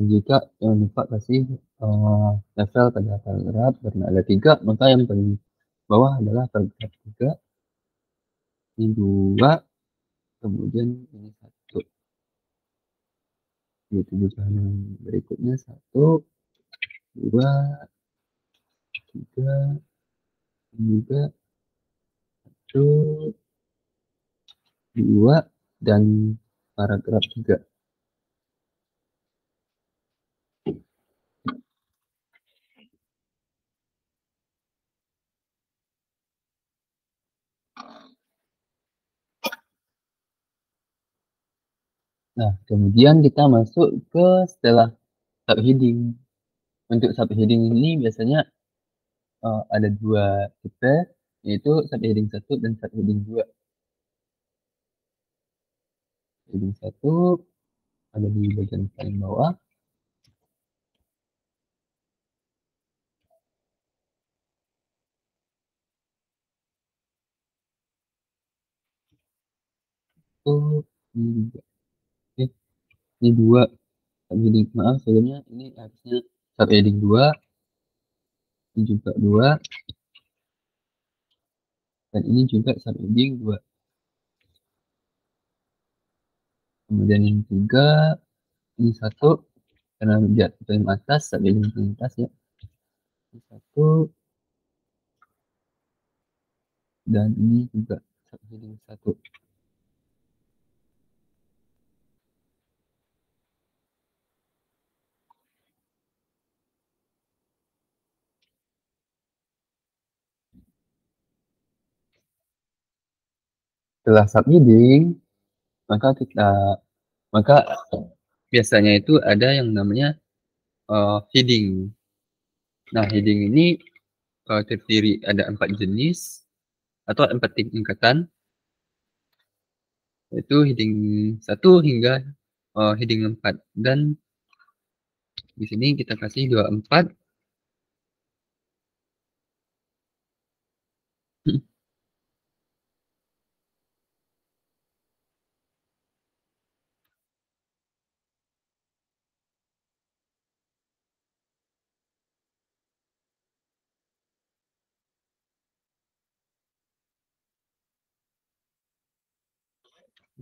Dan juga jangan lupa kasih level pada paragraf, karena ada 3, maka yang paling bawah adalah paragraf 3, ini 2, kemudian ini 1. Begitu juga yang berikutnya 1, 2, 3, juga 1, 2, dan paragraf 3. Nah, kemudian kita masuk ke setelah subheading. Untuk subheading ini biasanya ada 2 tipe, yaitu subheading 1 dan subheading 2. Heading 1 ada di bagian paling bawah. Oh, ini juga. Ini 2 subheading. Maaf sebelumnya ini harusnya subheading 2, ini juga 2, dan ini juga subheading 2. Kemudian yang ketiga, ini 1, karena lihat paling atas, subheading paling atas ya. Ini 1, dan ini juga subheading 1. Setelah subheading, maka kita maka biasanya itu ada yang namanya heading. Nah, heading ini terdiri ada 4 jenis atau 4 tingkatan, yaitu heading 1 hingga heading 4. Dan di sini kita kasih 24.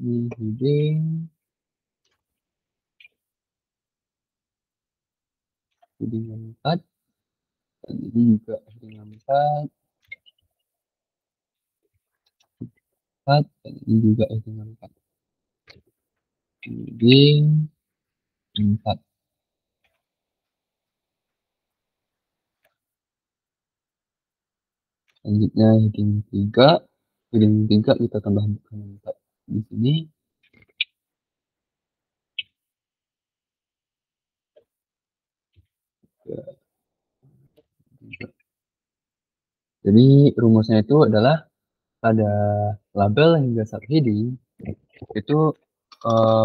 Ini heading 4, dan ini juga heading 4, 4, dan ini juga heading 4. Heading 4. Selanjutnya heading 3. Heading 3 kita tambah 4 di sini. Jadi rumusnya itu adalah pada label hingga subheading itu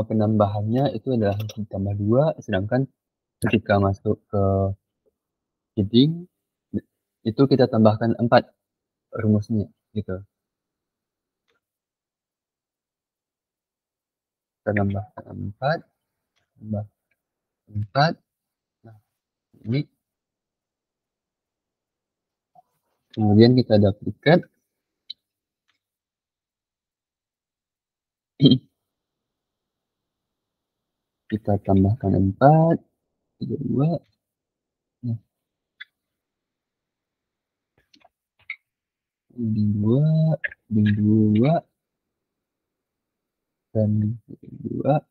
penambahannya itu adalah ditambah 2, sedangkan ketika masuk ke heading itu kita tambahkan 4 rumusnya gitu. Kita tambahkan 4, tambah 4. Nah, ini kemudian kita duplicate. Kita tambahkan 4, 2. Nah, heading 2, heading 2, dan heading 2.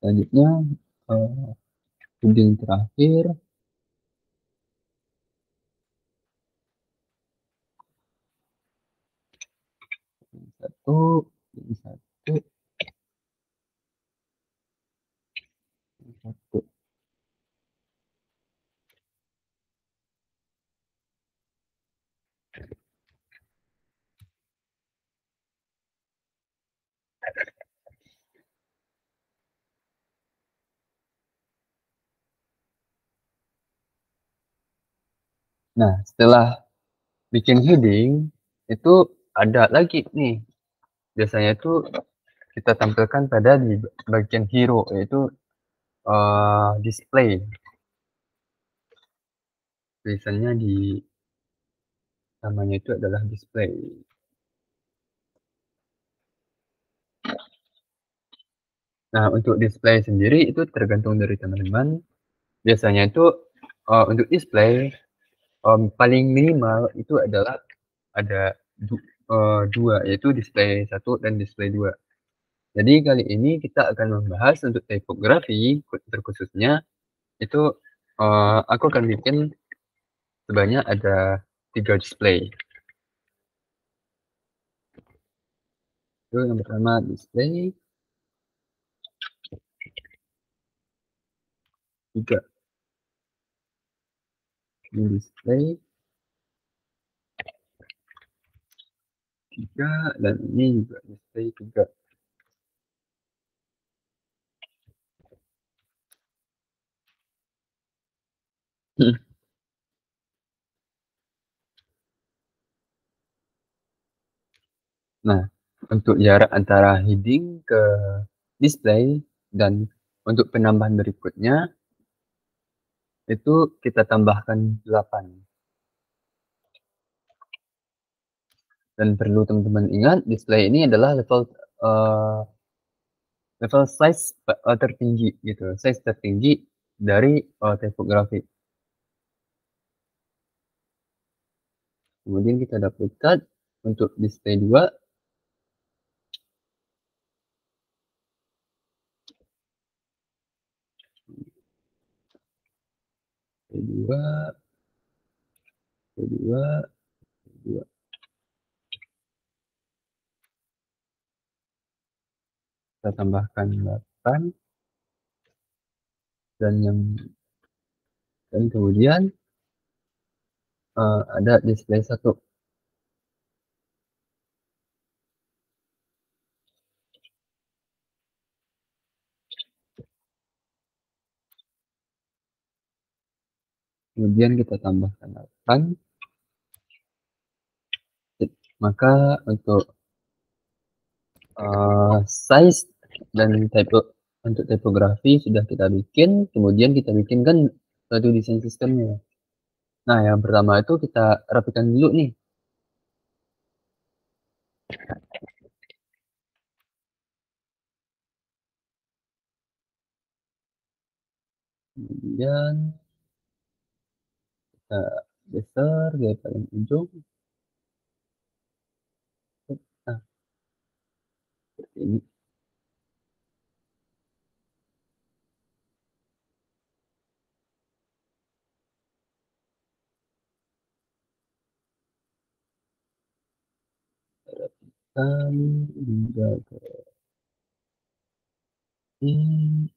Selanjutnya heading terakhir, satu, heading 1, 1. Nah, setelah bikin heading itu ada lagi nih. Biasanya itu kita tampilkan pada di bagian hero, yaitu display. Tulisannya di namanya itu adalah display. Nah, untuk display sendiri itu tergantung dari teman-teman. Biasanya itu untuk display paling minimal itu adalah ada 2, yaitu display 1 dan display 2. Jadi kali ini kita akan membahas untuk tipografi terkhususnya itu aku akan bikin sebanyak ada 3 display. Itu yang pertama display, 3 ini display 3 dan ini juga display 3. Nah, untuk jarak antara heading ke display dan untuk penambahan berikutnya itu kita tambahkan 8. Dan perlu teman-teman ingat display ini adalah eee, level size tertinggi gitu, size tertinggi dari, tipografi. Kemudian kita dapatkan untuk display 2 2 2 2 kita tambahkan 8 dan yang dan kemudian, ada display 1. Kemudian kita tambahkan 8, maka untuk, size dan untuk tipografi sudah kita bikin, kemudian kita bikinkan suatu desain sistemnya. Nah, yang pertama itu kita rapikan dulu nih. Kemudian kita geser dari paling ujung. Nah, seperti ini. Rapikan hingga ke ini.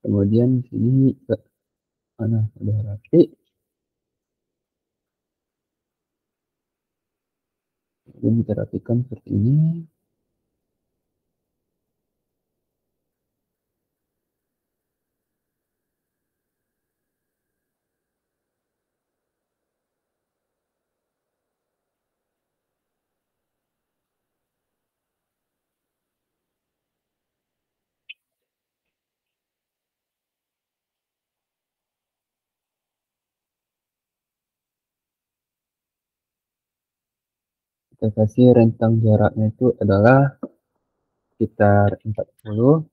Kemudian di sini ke mana udah rapi. Kemudian kita rapikan seperti ini. Kita kasih rentang jaraknya itu adalah sekitar 40.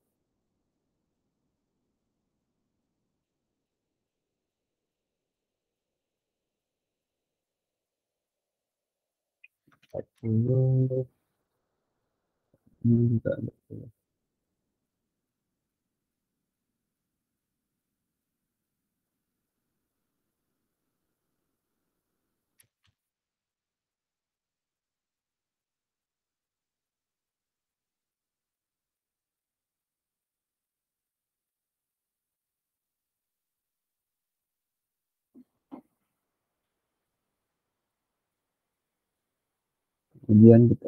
Ini juga 40. Kemudian kita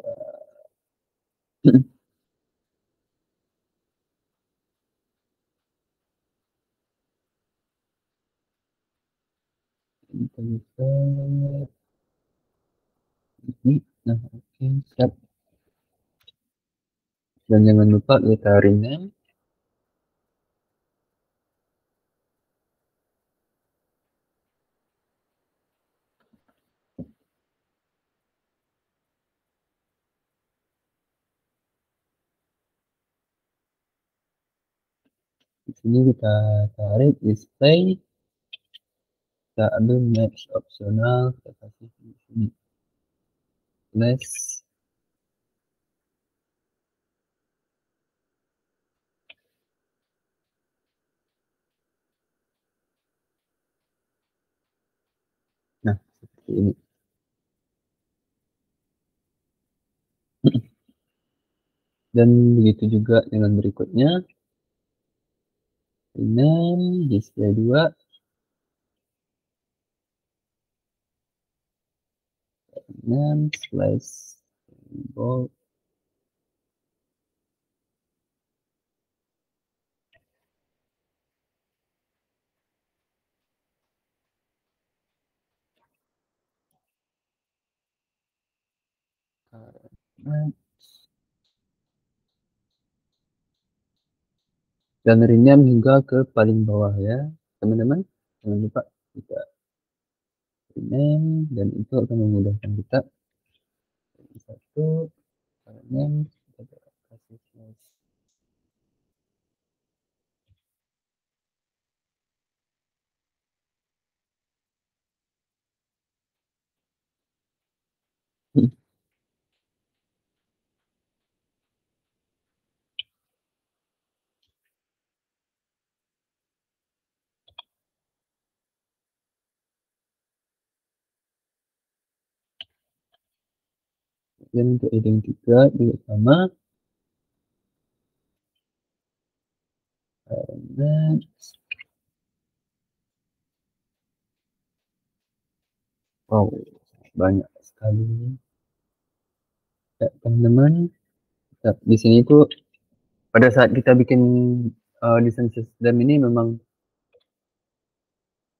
kita geser ini. Nah, oke, siap. Dan jangan lupa kita rename. Di sini kita tarik display, kita ambil match opsional, kita kasih di sini less. Nah, seperti ini. Dan begitu juga dengan berikutnya, 6 display 2, 6 slash bold. Dan rename hingga ke paling bawah ya teman-teman, jangan lupa kita rename, dan itu akan memudahkan kita. Satu rename, kita kasih slash. Dan untuk identitas juga sama, dan wow, banyak sekali ya teman-teman. Di sini tuh pada saat kita bikin desain sistem ini memang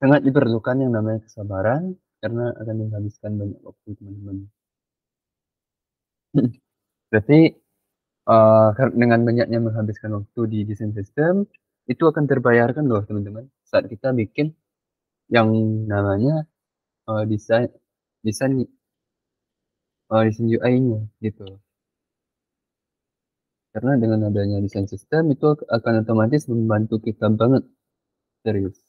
sangat diperlukan yang namanya kesabaran, karena akan menghabiskan banyak waktu teman-teman. Berarti dengan banyaknya menghabiskan waktu di desain sistem, itu akan terbayarkan loh teman-teman saat kita bikin yang namanya desain desain desain UI-nya gitu. Karena dengan adanya desain sistem itu akan otomatis membantu kita banget, serius,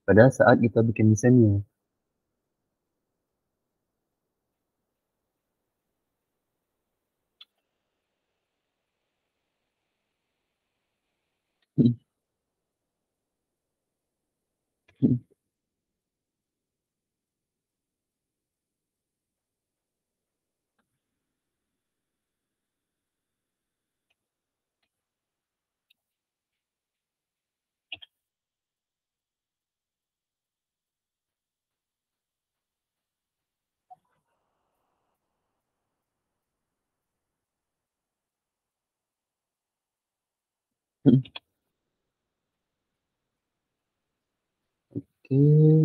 pada saat kita bikin desainnya. Oke,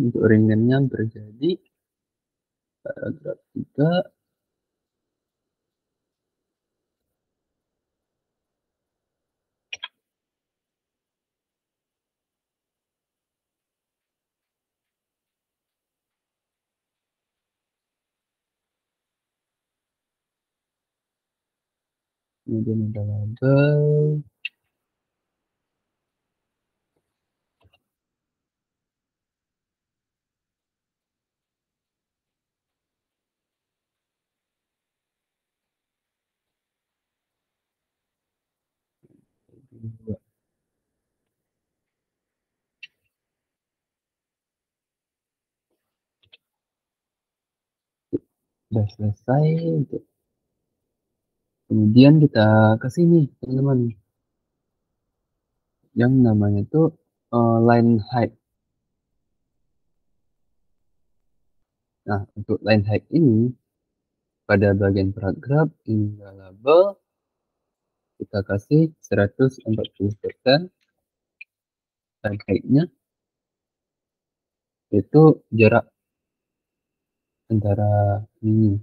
untuk ringannya terjadi paragraf 3. Kemudian ada label. Sudah selesai. Kemudian kita ke sini teman-teman, yang namanya itu line height. Nah, untuk line height ini pada bagian paragraf hingga label kita kasih 140%. Line height-nya itu jarak antara ini.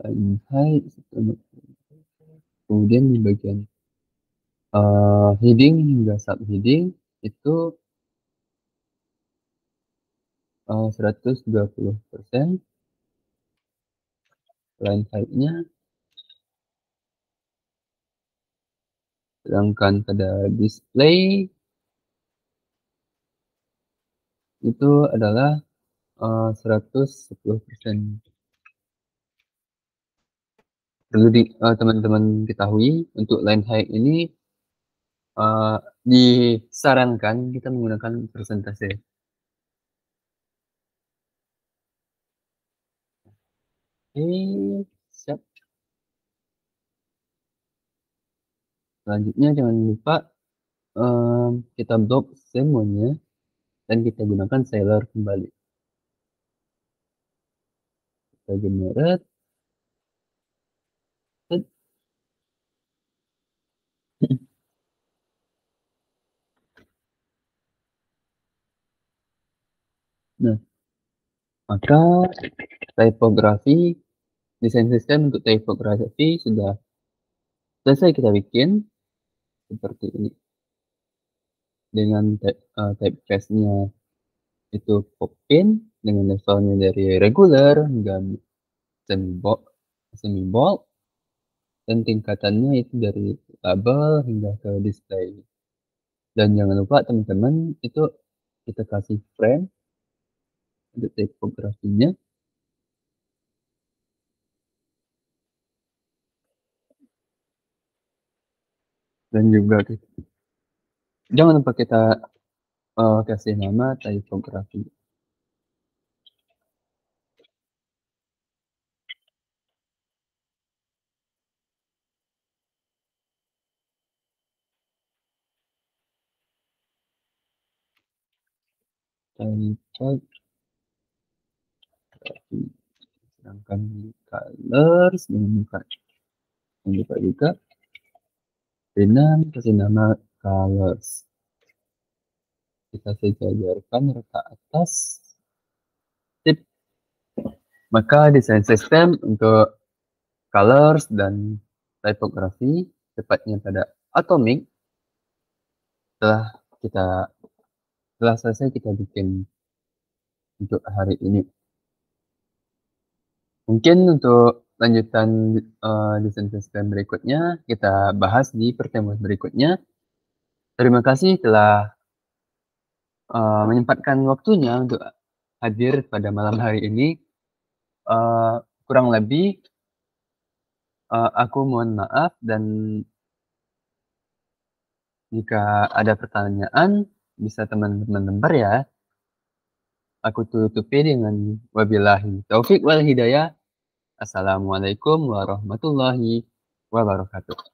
Line height, kemudian di bagian heading hingga subheading itu 120%. Line height-nya, sedangkan pada display itu adalah 110%. Perlu teman-teman ketahui, untuk line height ini disarankan kita menggunakan persentase. Siap. Selanjutnya jangan lupa, kita blok semuanya dan kita gunakan Sailor kembali. Kita generate. Nah, maka tipografi, desain sistem untuk tipografi sudah selesai kita bikin seperti ini. Dengan typecast-nya itu Popin dengan levelnya dari regular hingga semi bold dan tingkatannya itu dari label hingga ke display. Dan jangan lupa teman-teman itu kita kasih frame untuk tipografinya. Dan juga jangan lupa kita kasih nama tipografi. Sedangkan colors jangan lupa juga kasih nama colors. Kita sejajarkan rata atas. Tip. Maka desain sistem untuk colors dan tipografi tepatnya pada atomic telah selesai kita bikin untuk hari ini. Mungkin untuk lanjutan desain sistem berikutnya kita bahas di pertemuan berikutnya. Terima kasih telah menyempatkan waktunya untuk hadir pada malam hari ini. Kurang lebih aku mohon maaf, dan jika ada pertanyaan bisa teman-teman lempar ya. Aku tutupi dengan wabillahi taufik wal hidayah. Assalamualaikum warahmatullahi wabarakatuh.